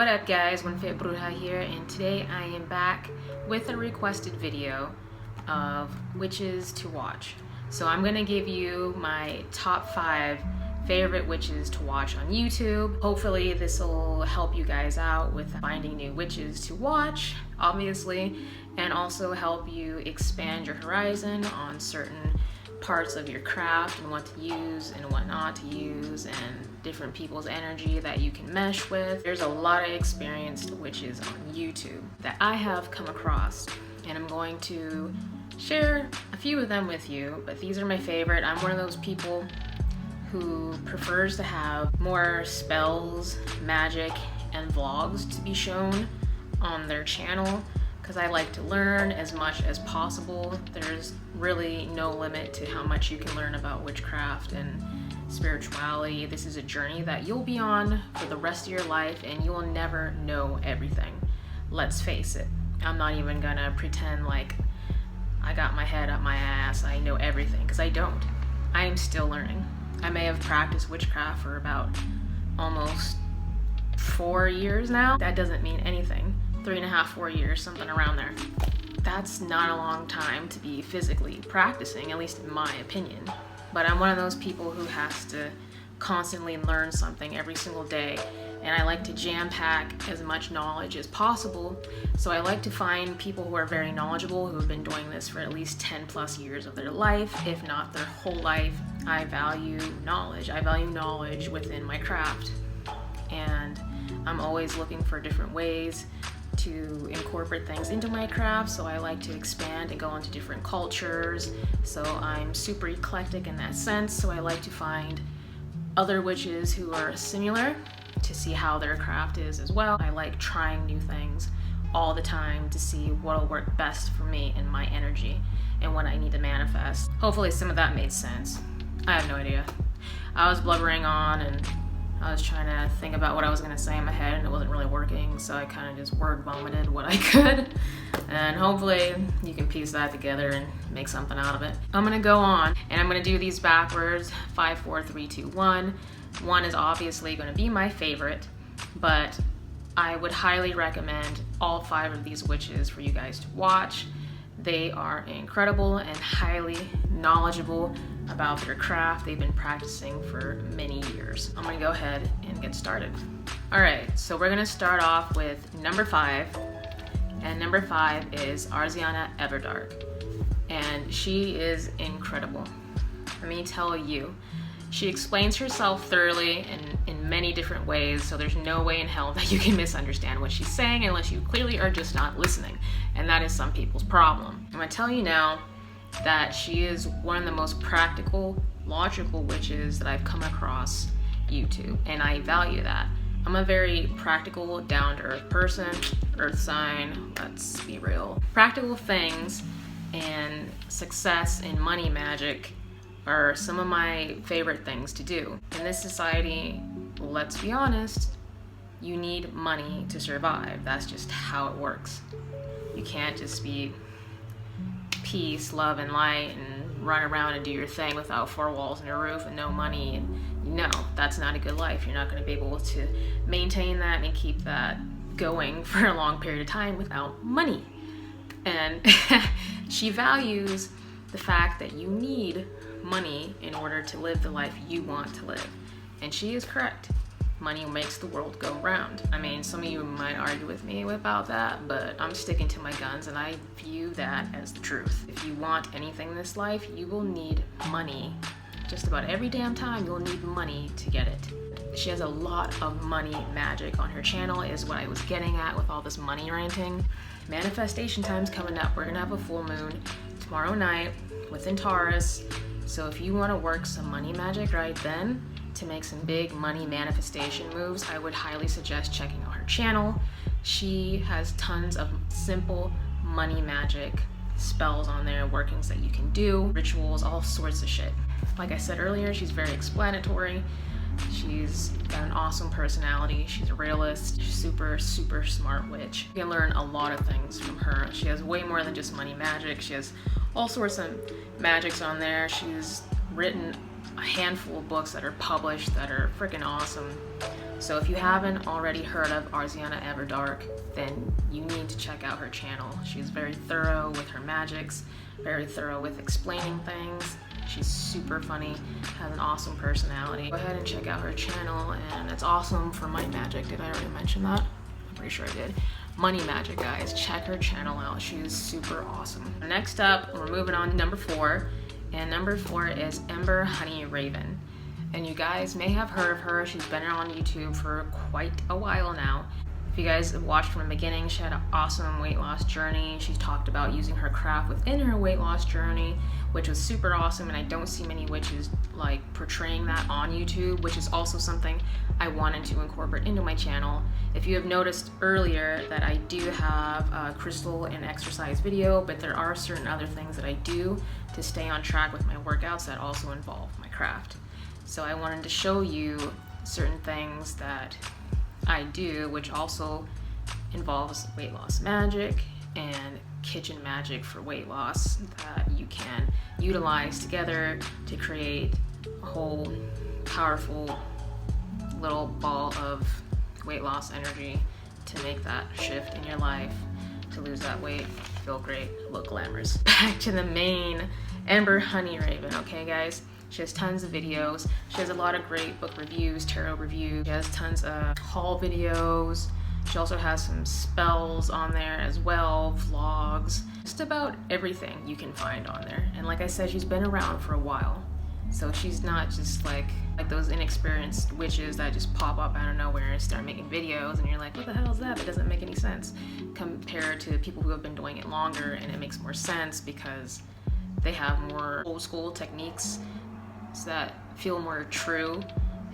What up guys, One Fit Bruja here, and today I am back with a requested video of witches to watch. So I'm gonna give you my top 5 favorite witches to watch on YouTube. Hopefully this will help you guys out with finding new witches to watch, obviously, and also help you expand your horizon on certain parts of your craft and what to use and what not to use, and different people's energy that you can mesh with. There's a lot of experienced witches on YouTube that I have come across, and I'm going to share a few of them with you, but these are my favorite. I'm one of those people who prefers to have more spells, magic, and vlogs to be shown on their channel, because I like to learn as much as possible. There's really no limit to how much you can learn about witchcraft and spirituality. This is a journey that you'll be on for the rest of your life, and you will never know everything. Let's face it. I'm not even gonna pretend like I got my head up my ass, I know everything, because I don't. I am still learning. I may have practiced witchcraft for about almost 4 years now. That doesn't mean anything. 3.5, 4 years, something around there. That's not a long time to be physically practicing, at least in my opinion. But I'm one of those people who has to constantly learn something every single day, and I like to jam-pack as much knowledge as possible. So I like to find people who are very knowledgeable, who have been doing this for at least 10+ years of their life, if not their whole life. I value knowledge. I value knowledge within my craft, and I'm always looking for different ways to incorporate things into my craft. So I like to expand and go into different cultures. So I'm super eclectic in that sense. So I like to find other witches who are similar to see how their craft is as well. I like trying new things all the time to see what'll work best for me and my energy and what I need to manifest. Hopefully some of that made sense. I have no idea. I was blubbering on, and I was trying to think about what I was gonna say in my head, and it wasn't really working, so I kind of just word vomited what I could, and hopefully you can piece that together and make something out of it. I'm gonna go on, and I'm gonna do these backwards, 5, 4, 3, 2, 1. 1 is obviously gonna be my favorite, but I would highly recommend all 5 of these witches for you guys to watch. They are incredible and highly knowledgeable about their craft. They've been practicing for many years. I'm gonna go ahead and get started. All right, so we're gonna start off with number 5, and number 5 is Arziana Everdark, and she is incredible. Let me tell you, she explains herself thoroughly in many different ways, so there's no way in hell that you can misunderstand what she's saying unless you clearly are just not listening, and that is some people's problem. I'm gonna tell you now that she is one of the most practical, logical witches that I've come across YouTube, and I value that. I'm a very practical, down-to-earth person, earth sign, let's be real. Practical things and success in money magic are some of my favorite things to do. In this society, let's be honest, you need money to survive. That's just how it works. You can't just be peace, love, and light and run around and do your thing without 4 walls and a roof and no money. And no, that's not a good life. You're not going to be able to maintain that and keep that going for a long period of time without money. And she values the fact that you need money in order to live the life you want to live. And she is correct. Money makes the world go round. I mean, some of you might argue with me about that, but I'm sticking to my guns, and I view that as the truth. If you want anything in this life, you will need money. Just about every damn time, you'll need money to get it. She has a lot of money magic on her channel, is what I was getting at with all this money ranting. Manifestation time's coming up. We're gonna have a full moon tomorrow night within Taurus. So if you wanna work some money magic right then, to make some big money manifestation moves, I would highly suggest checking out her channel. She has tons of simple money magic spells on there, workings that you can do, rituals, all sorts of shit. Like I said earlier, she's very explanatory. She's got an awesome personality. She's a realist, super, super smart witch. You can learn a lot of things from her. She has way more than just money magic. She has all sorts of magics on there. She's written a handful of books that are published that are freaking awesome. So if you haven't already heard of Arziana Everdark, then you need to check out her channel. She's very thorough with her magics, very thorough with explaining things. She's super funny, has an awesome personality. Go ahead and check out her channel, and it's awesome for money magic. Did I already mention that? I'm pretty sure I did. Money magic, guys. Check her channel out. She is super awesome. Next up, we're moving on to number 4. And number 4 is Ember Honey Raven. And you guys may have heard of her. She's been on YouTube for quite a while now. If you guys have watched from the beginning, she had an awesome weight loss journey. She talked about using her craft within her weight loss journey, which was super awesome, and I don't see many witches like portraying that on YouTube, which is also something I wanted to incorporate into my channel. If you have noticed earlier that I do have a crystal and exercise video, but there are certain other things that I do to stay on track with my workouts that also involve my craft. So I wanted to show you certain things that I do, which also involves weight loss magic and kitchen magic for weight loss that you can utilize together to create a whole powerful little ball of weight loss energy to make that shift in your life, to lose that weight, feel great, look glamorous. Back to the main Ember Honey Raven, okay guys? She has tons of videos. She has a lot of great book reviews, tarot reviews. She has tons of haul videos. She also has some spells on there as well, vlogs, just about everything you can find on there. And like I said, she's been around for a while. So she's not just like those inexperienced witches that just pop up out of nowhere and start making videos and you're like, what the hell is that? That doesn't make any sense. Compared to people who have been doing it longer, and it makes more sense because they have more old school techniques that feel more true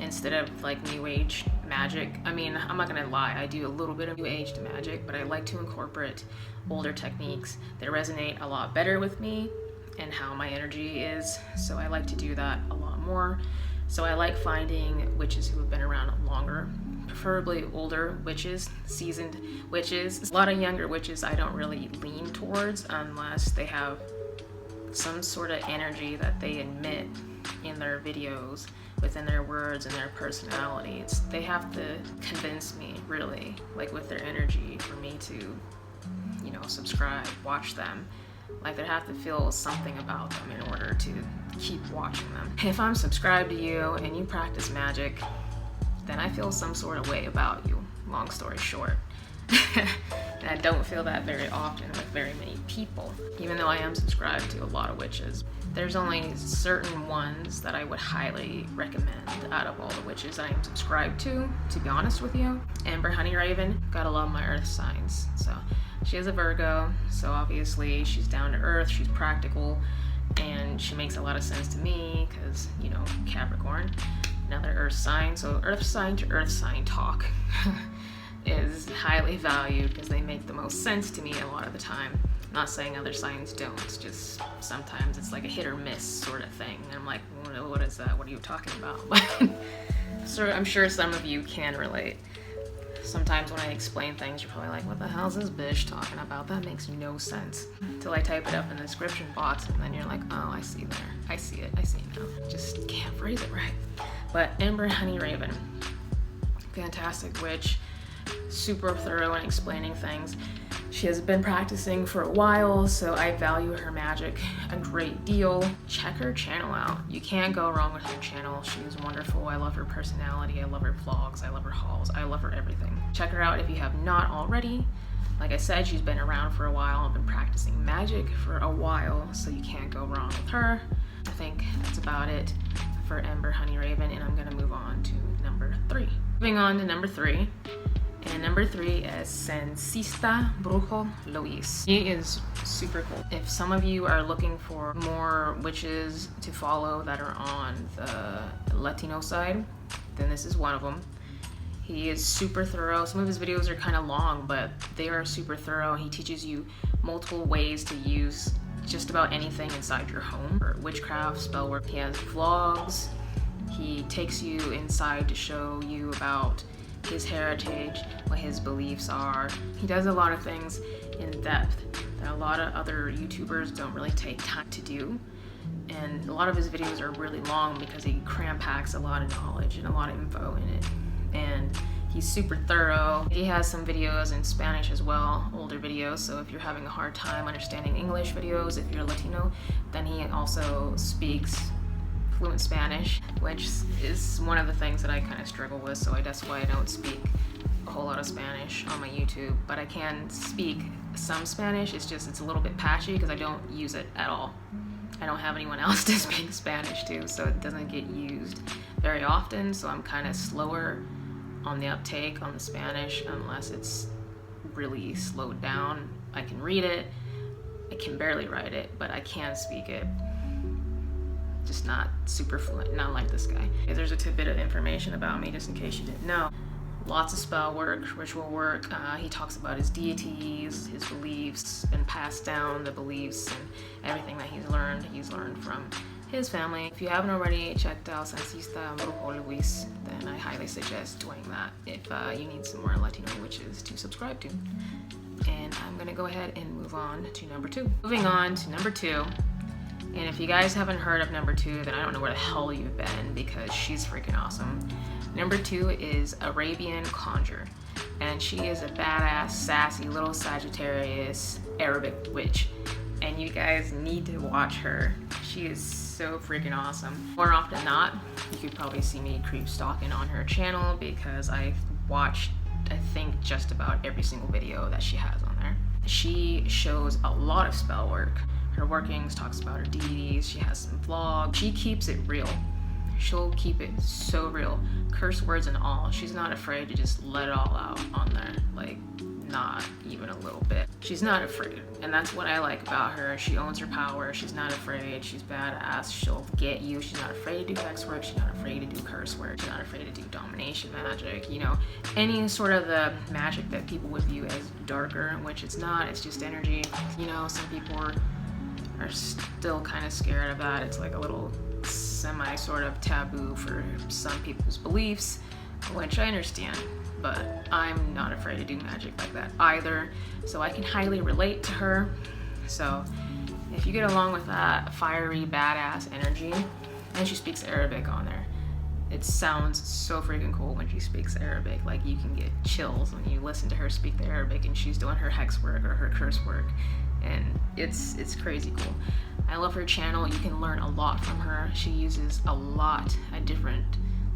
instead of like new age magic. I mean, I'm not gonna lie, I do a little bit of new age magic, but I like to incorporate older techniques that resonate a lot better with me and how my energy is. So I like to do that a lot more. So I like finding witches who have been around longer, preferably older witches, seasoned witches. A lot of younger witches I don't really lean towards unless they have some sort of energy that they emit in their videos, within their words and their personalities. They have to convince me, really, like with their energy, for me to, you know, subscribe, watch them. Like, they have to feel something about them in order to keep watching them. If I'm subscribed to you and you practice magic, then I feel some sort of way about you, long story short. And I don't feel that very often with very many people, even though I am subscribed to a lot of witches. There's only certain ones that I would highly recommend out of all the witches I am subscribed to be honest with you. Ember Honey Raven, gotta love my earth signs. So she is a Virgo, so obviously she's down to earth, she's practical, and she makes a lot of sense to me because, you know, Capricorn, another earth sign. So earth sign to earth sign talk is highly valued because they make the most sense to me a lot of the time. I'm not saying other signs don't, it's just sometimes it's like a hit or miss sort of thing. And I'm like, what is that? What are you talking about? So I'm sure some of you can relate. Sometimes when I explain things, you're probably like, what the hell is this bitch talking about? That makes no sense. Until I type it up in the description box, and then you're like, oh, I see there. I see it now. Just can't phrase it right. But Ember Honey Raven, fantastic witch, super thorough in explaining things. She has been practicing for a while, so I value her magic a great deal. Check her channel out. You can't go wrong with her channel. She's wonderful. I love her personality. I love her vlogs. I love her hauls. I love her everything. Check her out if you have not already. Like I said, she's been around for a while. I've been practicing magic for a while, so you can't go wrong with her. I think that's about it for Ember Honey Raven, and I'm gonna move on to number 3. Moving on to number 3. And number 3 is Censista Brujo Luis. He is super cool. If some of you are looking for more witches to follow that are on the Latino side, then this is one of them. He is super thorough. Some of his videos are kind of long, but they are super thorough. He teaches you multiple ways to use just about anything inside your home, or witchcraft, spell work. He has vlogs. He takes you inside to show you about his heritage, what his beliefs are. He does a lot of things in depth that a lot of other YouTubers don't really take time to do. And a lot of his videos are really long because he cram packs a lot of knowledge and a lot of info in it. And he's super thorough. He has some videos in Spanish as well, older videos, so if you're having a hard time understanding English videos, if you're Latino, then he also speaks fluent Spanish, which is one of the things that I kind of struggle with, so that's why I don't speak a whole lot of Spanish on my YouTube. But I can speak some Spanish, it's a little bit patchy because I don't use it at all. I don't have anyone else to speak Spanish to, so it doesn't get used very often, so I'm kind of slower on the uptake on the Spanish unless it's really slowed down. I can read it, I can barely write it, but I can speak it. Just not super fluent, not like this guy. There's a tidbit of information about me just in case you didn't know. Lots of spell work, ritual work. He talks about his deities, his beliefs, and passed down the beliefs and everything that he's learned from his family. If you haven't already checked out Sancista Brujo Luis, then I highly suggest doing that if you need some more Latino witches to subscribe to. And I'm gonna go ahead and move on to number 2. Moving on to number 2. And if you guys haven't heard of number 2, then I don't know where the hell you've been, because she's freaking awesome. Number 2 is Arabian Conjurer, and she is a badass, sassy little Sagittarius Arabic witch, and you guys need to watch her. She is so freaking awesome. More often than not, you could probably see me creep stalking on her channel because I've watched, I think, just about every single video that she has on there. She shows a lot of spell work. Her workings, talks about her deities, she has some vlogs. She keeps it real. She'll keep it so real. Curse words and all. She's not afraid to just let it all out on there. Like, not even a little bit. She's not afraid. And that's what I like about her. She owns her power. She's not afraid. She's badass. She'll get you. She's not afraid to do hex work. She's not afraid to do curse work. She's not afraid to do domination magic. You know, any sort of the magic that people would view as darker, which it's not. It's just energy. You know, some people are still kind of scared of that. It's like a little semi sort of taboo for some people's beliefs, which I understand, but I'm not afraid to do magic like that either, so I can highly relate to her. So if you get along with that fiery badass energy, and she speaks Arabic on there, it sounds so freaking cool when she speaks Arabic. Like, you can get chills when you listen to her speak the Arabic and she's doing her hex work or her curse work, and it's crazy cool. I love her channel. You can learn a lot from her. She uses a lot of different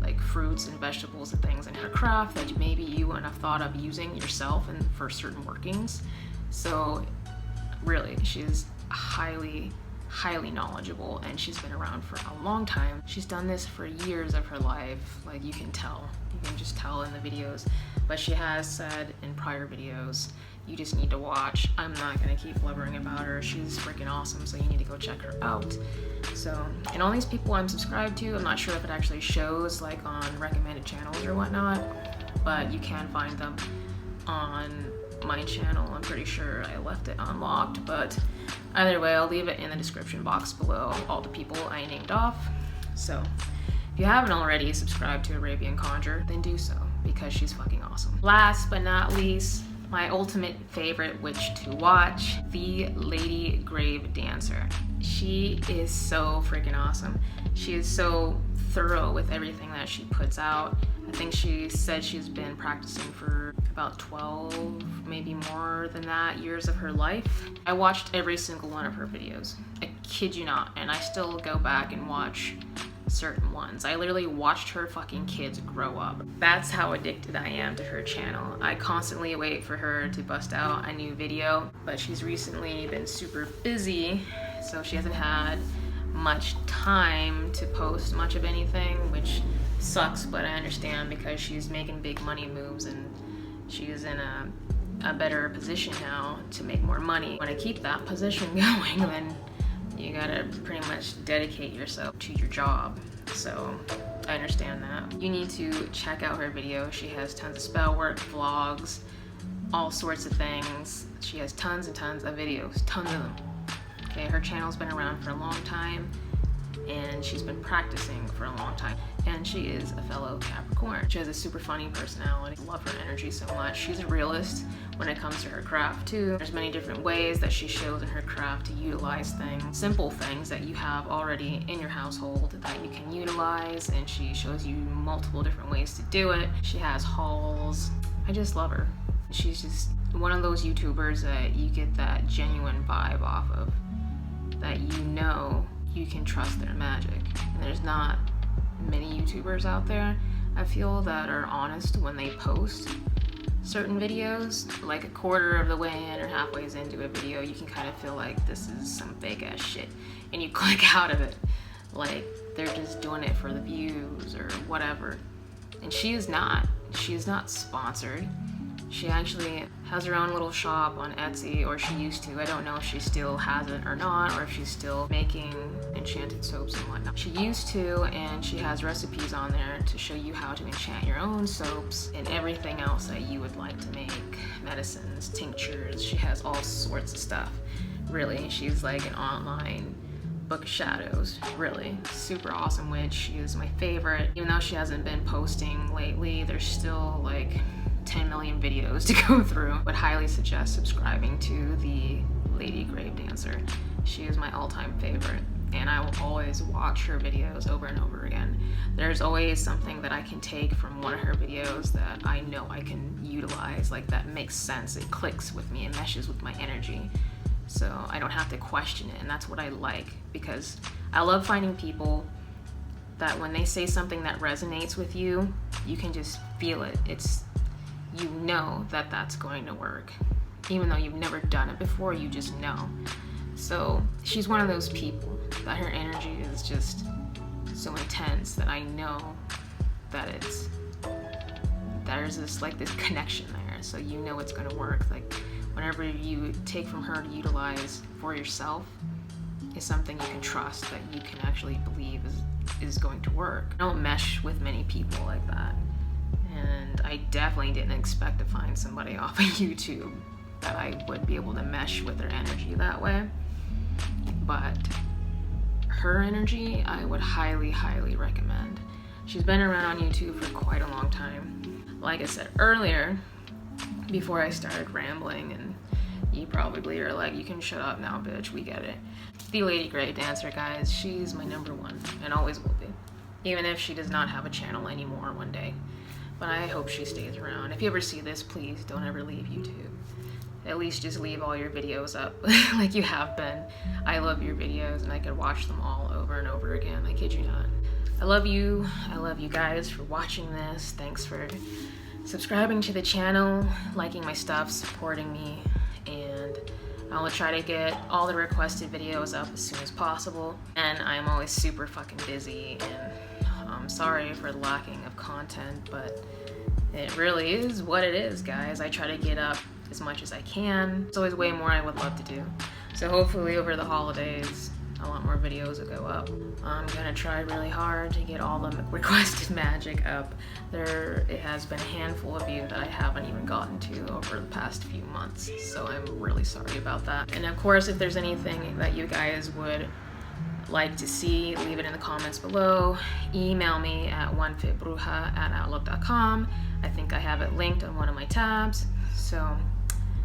like fruits and vegetables and things in her craft that maybe you wouldn't have thought of using yourself and for certain workings. So really, she's highly knowledgeable, and she's been around for a long time. She's done this for years of her life. Like, you can just tell in the videos, but she has said in prior videos, you just need to watch. I'm not gonna keep blubbering about her. She's freaking awesome, so you need to go check her out. So, and all these people I'm subscribed to, I'm not sure if it actually shows like on recommended channels or whatnot, but you can find them on my channel. I'm pretty sure I left it unlocked, but either way, I'll leave it in the description box below, all the people I named off. So if you haven't already subscribed to Arabian Conjurer, then do so, because she's fucking awesome. Last but not least, my ultimate favorite witch to watch, the Lady Grave Dancer. She is so freaking awesome. She is so thorough with everything that she puts out. I think she said she's been practicing for about 12, maybe more than that, years of her life. I watched every single one of her videos. I kid you not, and I still go back and watch certain ones. I literally watched her fucking kids grow up. That's how addicted I am to her channel. I constantly wait for her to bust out a new video, but she's recently been super busy, so she hasn't had much time to post much of anything, which sucks, but I understand because she's making big money moves and she is in a better position now to make more money. When I keep that position going, then you gotta pretty much dedicate yourself to your job. So I understand that. You need to check out her videos. She has tons of spell work, vlogs, all sorts of things. She has tons and tons of videos, tons of them. Okay, her channel's been around for a long time, and she's been practicing for a long time. And she is a fellow Capricorn. She has a super funny personality. I love her energy so much. She's a realist, when it comes to her craft too. There's many different ways that she shows in her craft to utilize things, simple things that you have already in your household that you can utilize, and she shows you multiple different ways to do it. She has hauls. I just love her. She's just one of those YouTubers that you get that genuine vibe off of, that you know you can trust their magic. And there's not many YouTubers out there, I feel, that are honest when they post certain videos. Like a quarter of the way in or halfway into a video, you can kind of feel like this is some fake ass shit, and you click out of it. Like they're just doing it for the views or whatever. And she is not. She is not sponsored. She actually has her own little shop on Etsy, or she used to. I don't know if she still has it or not, or if she's still making enchanted soaps and whatnot. She used to, and she has recipes on there to show you how to enchant your own soaps and everything else that you would like to make. Medicines, tinctures, she has all sorts of stuff. Really, she's like an online book of shadows. Really super awesome witch. She is my favorite. Even though she hasn't been posting lately, there's still like 10 million videos to go through. Would highly suggest subscribing to the Lady Grave Dancer. She is my all-time favorite, and I will always watch her videos over and over again. There's always something that I can take from one of her videos that I know I can utilize, like that makes sense, it clicks with me, it meshes with my energy, so I don't have to question it. And that's what I like, because I love finding people that when they say something that resonates with you, you can just feel it. You know that that's going to work. Even though you've never done it before, you just know. So she's one of those people that her energy is just so intense that I know that there's this connection there. So you know it's going to work. Like whenever you take from her to utilize for yourself is something you can trust, that you can actually believe is going to work. I don't mesh with many people like that. And I definitely didn't expect to find somebody off of YouTube that I would be able to mesh with their energy that way. But her energy, I would highly, highly recommend. She's been around on YouTube for quite a long time. Like I said earlier, before I started rambling, and you probably are like, you can shut up now, bitch, we get it. The Lady Grave Dancer, guys, she's my number one and always will be. Even if she does not have a channel anymore one day. But I hope she stays around. If you ever see this, please don't ever leave YouTube. At least just leave all your videos up like you have been. I love your videos, and I could watch them all over and over again. I kid you not. I love you. I love you guys for watching this. Thanks for subscribing to the channel, liking my stuff, supporting me, and I will try to get all the requested videos up as soon as possible. And I'm always super fucking busy, and I'm sorry for the lacking of content, but it really is what it is, guys. I try to get up as much as I can. There's always way more I would love to do. So hopefully over the holidays, a lot more videos will go up. I'm gonna try really hard to get all the requested magic up. It has been a handful of you that I haven't even gotten to over the past few months, so I'm really sorry about that. And of course, if there's anything that you guys would like to see, leave it in the comments below. Email me at onefitbruja@outlook.com. I think I have it linked on one of my tabs, so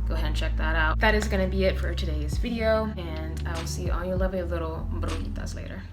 go ahead and check that out. That is going to be it for today's video, and I will see all you lovely little brujitas later.